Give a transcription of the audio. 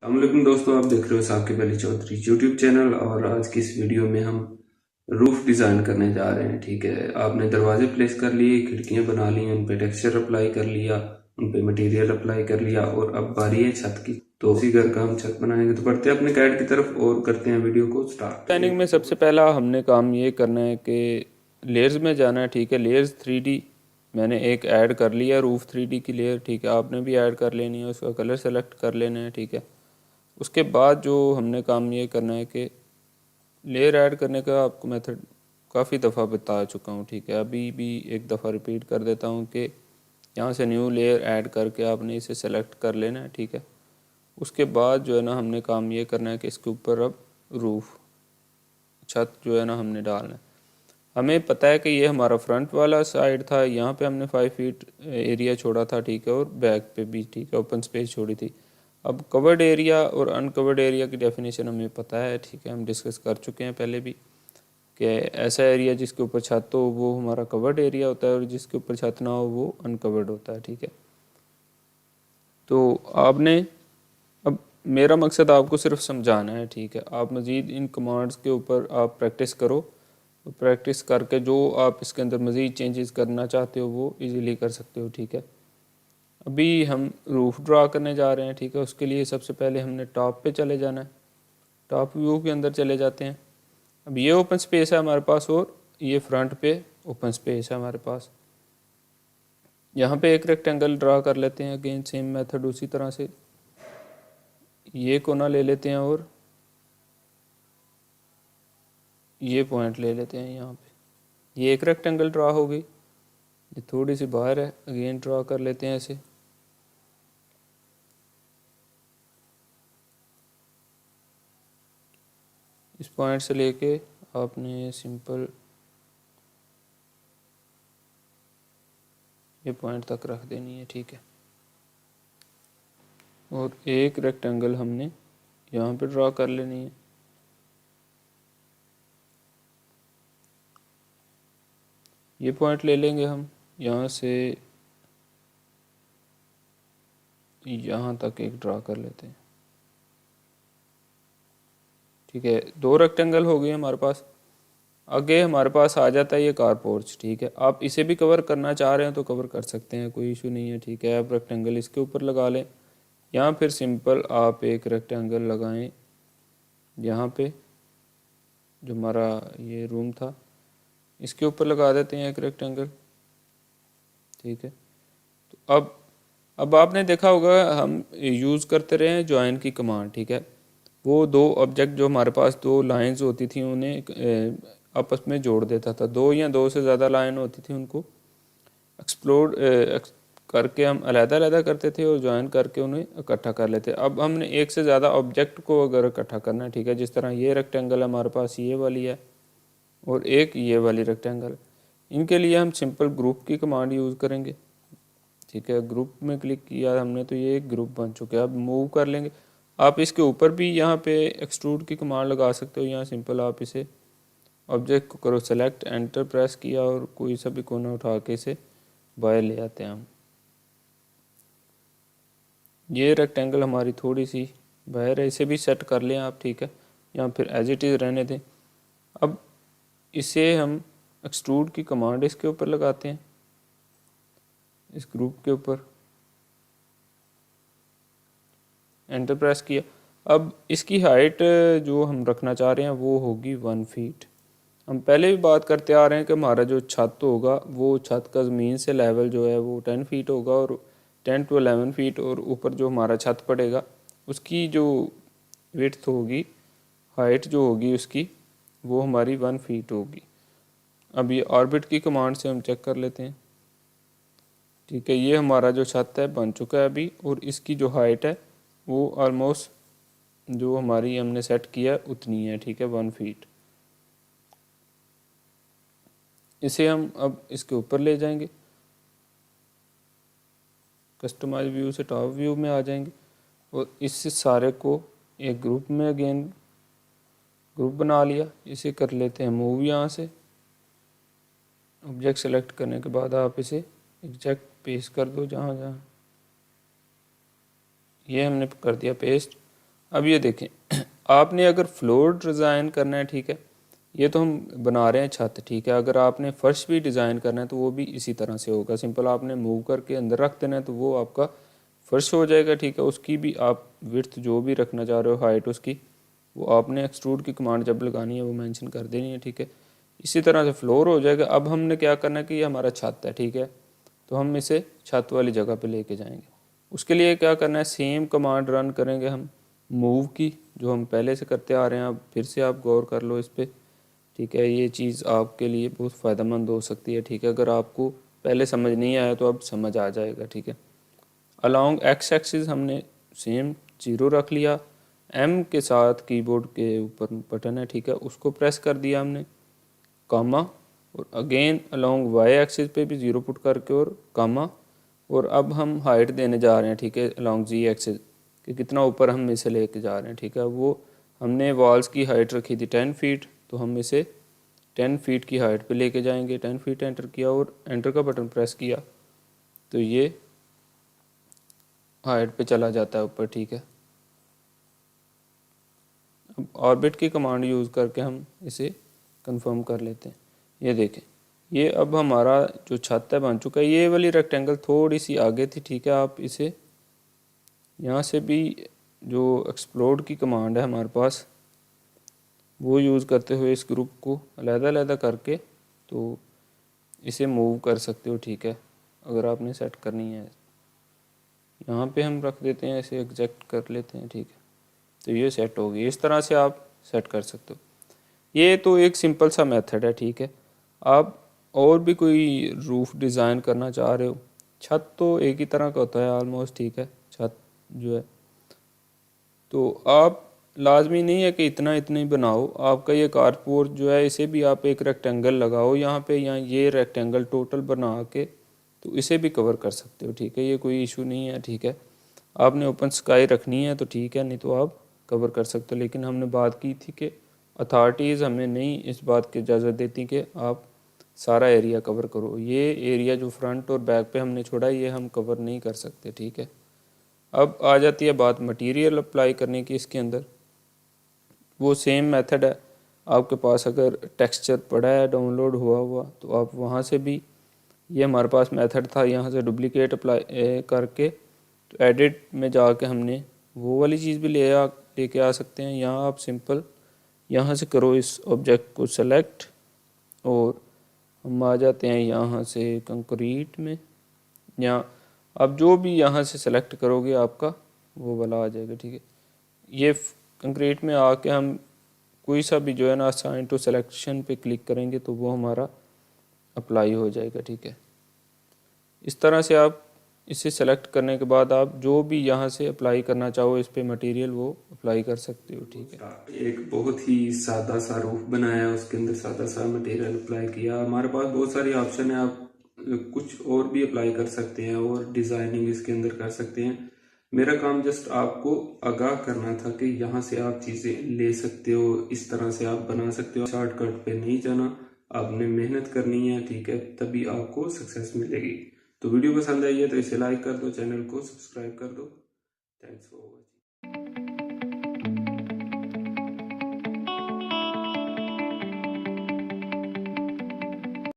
अस्सलामुअलैकुम दोस्तों, आप देख रहे हो साकिब अली चौधरी यूट्यूब चैनल। और आज की इस वीडियो में हम रूफ डिज़ाइन करने जा रहे हैं। ठीक है, आपने दरवाजे प्लेस कर लिए, खिड़कियां बना ली, उन पे टेक्सचर अप्लाई कर लिया, उन पे मटेरियल अप्लाई कर लिया और अब बारी है छत की। तो इसी घर का हम छत बनाएंगे। तो बढ़ते हैं अपने कैड की तरफ और करते हैं वीडियो को स्टार्ट। डिजाइनिंग में सबसे पहला हमने काम ये करना है कि लेयर्स में जाना है। ठीक है, लेयर्स 3D मैंने एक ऐड कर लिया, रूफ 3D की लेयर। ठीक है, आपने भी ऐड कर लेनी है, उसका कलर सेलेक्ट कर लेना है। ठीक है, उसके बाद जो हमने काम ये करना है कि लेयर ऐड करने का आपको मेथड काफ़ी दफ़ा बता चुका हूँ। ठीक है, अभी भी एक दफ़ा रिपीट कर देता हूँ कि यहाँ से न्यू लेयर ऐड करके आपने इसे सेलेक्ट कर लेना है। ठीक है, उसके बाद जो है ना हमने काम ये करना है कि इसके ऊपर अब रूफ छत जो है ना हमने डालना है। हमें पता है कि ये हमारा फ्रंट वाला साइड था, यहाँ पे हमने 5 फीट एरिया छोड़ा था। ठीक है, और बैक पे भी ठीक है ओपन स्पेस छोड़ी थी। अब कवर्ड एरिया और अनकवर्ड एरिया की डेफिनेशन हमें पता है। ठीक है, हम डिस्कस कर चुके हैं पहले भी कि ऐसा एरिया जिसके ऊपर छत हो वो हमारा कवर्ड एरिया होता है और जिसके ऊपर छत ना हो वो अनकवर्ड होता है। ठीक है, तो आपने अब मेरा मकसद आपको सिर्फ समझाना है। ठीक है, आप मज़ीद इन कमांड्स के ऊपर आप प्रैक्टिस करो, प्रैक्टिस करके जो आप इसके अंदर मज़ीद चेंजेस करना चाहते हो वो इजीली कर सकते हो। ठीक है, अभी हम रूफ ड्रा करने जा रहे हैं। ठीक है, उसके लिए सबसे पहले हमने टॉप पे चले जाना है। टॉप व्यू के अंदर चले जाते हैं। अब ये ओपन स्पेस है हमारे पास और ये फ्रंट पे ओपन स्पेस है हमारे पास। यहाँ पे एक रेक्टेंगल ड्रा कर लेते हैं। अगेन सेम मेथड उसी तरह से ये कोना ले लेते हैं और ये पॉइंट ले लेते हैं यहाँ पे। ये एक रेक्टेंगल ड्रा हो गई, ये थोड़ी सी बाहर है, अगेन ड्रा कर लेते हैं ऐसे। इस पॉइंट से लेके आपने सिंपल ये पॉइंट तक रख देनी है। ठीक है, और एक रेक्टेंगल हमने यहाँ पे ड्रा कर लेनी है। ये पॉइंट ले लेंगे हम, यहाँ से यहाँ तक एक ड्रा कर लेते हैं। ठीक है, दो रेक्टेंगल हो गए हमारे पास। आगे हमारे पास आ जाता है ये कार पोर्च। ठीक है, आप इसे भी कवर करना चाह रहे हैं तो कवर कर सकते हैं, कोई इशू नहीं है। ठीक है, आप रेक्टेंगल इसके ऊपर लगा लें या फिर सिंपल आप एक रेक्टेंगल लगाएं यहाँ पे जो हमारा ये रूम था इसके ऊपर लगा देते हैं एक रेक्टेंगल। ठीक है, तो अब आपने देखा होगा हम यूज़ करते रहे हैं जॉइन की कमांड। ठीक है, वो दो ऑब्जेक्ट जो हमारे पास दो लाइंस होती थी उन्हें आपस में जोड़ देता था। दो या दो से ज़्यादा लाइन होती थी, उनको एक्सप्लोर करके हम अलग-अलग करते थे और जॉइन करके उन्हें इकट्ठा कर लेते। अब हमने एक से ज़्यादा ऑब्जेक्ट को अगर इकट्ठा करना है, ठीक है, जिस तरह ये रेक्टेंगल हमारे पास ये वाली है और एक ये वाली रेक्टेंगल, इनके लिए हम सिंपल ग्रुप की कमांड यूज़ करेंगे। ठीक है, ग्रुप में क्लिक किया हमने तो ये एक ग्रुप बन चुका है। अब मूव कर लेंगे। आप इसके ऊपर भी यहाँ पे एक्सट्रूड की कमांड लगा सकते हो, यहाँ सिंपल आप इसे ऑब्जेक्ट को करो सेलेक्ट, एंटर प्रेस किया और कोई सा भी कोना उठा के इसे बाहर ले आते हैं हम। ये रेक्टेंगल हमारी थोड़ी सी बाहर है, इसे भी सेट कर लें आप। ठीक है, या फिर एज इट इज़ रहने दें। अब इसे हम एक्सट्रूड की कमांड इसके ऊपर लगाते हैं, इस ग्रुप के ऊपर, एंटर प्रेस किया। अब इसकी हाइट जो हम रखना चाह रहे हैं वो होगी 1 फीट। हम पहले भी बात करते आ रहे हैं कि हमारा जो छत होगा वो छत का ज़मीन से लेवल जो है वो 10 फीट होगा और 10 to 11 फीट, और ऊपर जो हमारा छत पड़ेगा उसकी जो विड्थ होगी, हाइट जो होगी उसकी, वो हमारी 1 फीट होगी। अब ये ऑर्बिट की कमांड से हम चेक कर लेते हैं। ठीक है, ये हमारा जो छत है बन चुका है अभी, और इसकी जो हाइट है वो ऑलमोस्ट जो हमारी हमने सेट किया उतनी है। ठीक है, 1 फीट। इसे हम अब इसके ऊपर ले जाएंगे, कस्टमाइज व्यू से टॉप व्यू में आ जाएंगे और इस सारे को एक ग्रुप में अगेन ग्रुप बना लिया। इसे कर लेते हैं मूव। यहाँ से ऑब्जेक्ट सेलेक्ट करने के बाद आप इसे एग्जैक्ट पेस्ट कर दो जहाँ जहाँ, ये हमने कर दिया पेस्ट। अब ये देखें, आपने अगर फ्लोर डिज़ाइन करना है, ठीक है, ये तो हम बना रहे हैं छत, ठीक है। अगर आपने फर्श भी डिज़ाइन करना है तो वो भी इसी तरह से होगा। सिंपल आपने मूव करके अंदर रख देना है तो वो आपका फर्श हो जाएगा, ठीक है। उसकी भी आप विड्थ जो भी रखना चाह रहे हो, हाइट उसकी, वो आपने एक्सट्रूड की कमांड जब लगानी है वो मेंशन कर देनी है, ठीक है। इसी तरह से फ्लोर हो जाएगा। अब हमने क्या करना है कि ये हमारा छत है, ठीक है, तो हम इसे छत वाली जगह पे लेके जाएंगे। उसके लिए क्या करना है, सेम कमांड रन करेंगे हम मूव की, जो हम पहले से करते आ रहे हैं। अब फिर से आप गौर कर लो इस पर, ठीक है। ये चीज़ आपके लिए बहुत फ़ायदेमंद हो सकती है, ठीक है। अगर आपको पहले समझ नहीं आया तो अब समझ आ जाएगा, ठीक है। अलॉन्ग एक्स एक्सिस हमने सेम 0 रख लिया। एम के साथ कीबोर्ड के ऊपर बटन है, ठीक है, उसको प्रेस कर दिया हमने, कामा, और अगेन अलॉन्ग वाई एक्सिस पे भी 0 पुट करके और कामा। और अब हम हाइट देने जा रहे हैं, ठीक है, अलॉन्ग जी एक्सिस कि कितना ऊपर हम इसे लेके जा रहे हैं, ठीक है। वो हमने वॉल्स की हाइट रखी थी 10 फीट, तो हम इसे 10 फीट की हाइट पे लेके जाएंगे। 10 फीट एंटर किया और एंटर का बटन प्रेस किया तो ये हाइट पे चला जाता है ऊपर, ठीक है। अब ऑर्बिट की कमांड यूज़ करके हम इसे कंफर्म कर लेते हैं। ये देखें, ये अब हमारा जो छत है बन चुका है। ये वाली रेक्टेंगल थोड़ी सी आगे थी, ठीक है। आप इसे यहाँ से भी जो एक्सप्लोड की कमांड है हमारे पास, वो यूज़ करते हुए इस ग्रुप को अलग-अलग करके तो इसे मूव कर सकते हो, ठीक है, अगर आपने सेट करनी है। यहाँ पे हम रख देते हैं, इसे एग्जैक्ट कर लेते हैं, ठीक है, तो ये सेट होगी। इस तरह से आप सेट कर सकते हो। ये तो एक सिंपल सा मेथड है, ठीक है। आप और भी कोई रूफ डिज़ाइन करना चाह रहे हो, छत तो एक ही तरह का होता है ऑलमोस्ट, ठीक है, छत जो है, तो आप लाजमी नहीं है कि इतना ही बनाओ। आपका ये कारपोर्ट जो है, इसे भी आप एक रेक्टेंगल लगाओ यहाँ पे, या ये रेक्टेंगल टोटल बना के तो इसे भी कवर कर सकते हो, ठीक है। ये कोई इशू नहीं है, ठीक है। आपने ओपन स्काई रखनी है तो ठीक है, नहीं तो आप कवर कर सकते हो। लेकिन हमने बात की थी कि अथॉरिटीज़ हमें नहीं इस बात की इजाज़त देती कि आप सारा एरिया कवर करो। ये एरिया जो फ्रंट और बैक पे हमने छोड़ा है, ये हम कवर नहीं कर सकते, ठीक है। अब आ जाती है बात मटेरियल अप्लाई करने की इसके अंदर। वो सेम मेथड है। आपके पास अगर टेक्सचर पड़ा है डाउनलोड हुआ तो आप वहाँ से भी, ये हमारे पास मेथड था, यहाँ से डुप्लीकेट अप्लाई करके तो एडिट में जाके हमने वो वाली चीज़ भी लेके आ सकते हैं। यहाँ आप सिंपल यहाँ से करो इस ऑब्जेक्ट को सेलेक्ट, और हम आ जाते हैं यहाँ से कंक्रीट में, या आप जो भी यहाँ से सेलेक्ट करोगे आपका वो वाला आ जाएगा, ठीक है। ये कंक्रीट में आके हम कोई सा भी जो है ना असाइन टू सिलेक्शन पे क्लिक करेंगे तो वो हमारा अप्लाई हो जाएगा, ठीक है। इस तरह से आप इसे सेलेक्ट करने के बाद आप जो भी यहाँ से अप्लाई करना चाहो इस पे मटेरियल, वो अप्लाई कर सकते हो, ठीक है। एक बहुत ही सादा सा रूफ बनाया, उसके अंदर सादा सा मटेरियल अप्लाई किया। हमारे पास बहुत सारी ऑप्शन है, आप कुछ और भी अप्लाई कर सकते हैं और डिजाइनिंग इसके अंदर कर सकते हैं। मेरा काम जस्ट आपको आगाह करना था कि यहाँ से आप चीजें ले सकते हो, इस तरह से आप बना सकते हो। शॉर्टकट पे नहीं जाना, आपने मेहनत करनी है, ठीक है, तभी आपको सक्सेस मिलेगी। तो वीडियो पसंद आई है तो इसे लाइक कर दो, चैनल को सब्सक्राइब कर दो। Thanks for watching.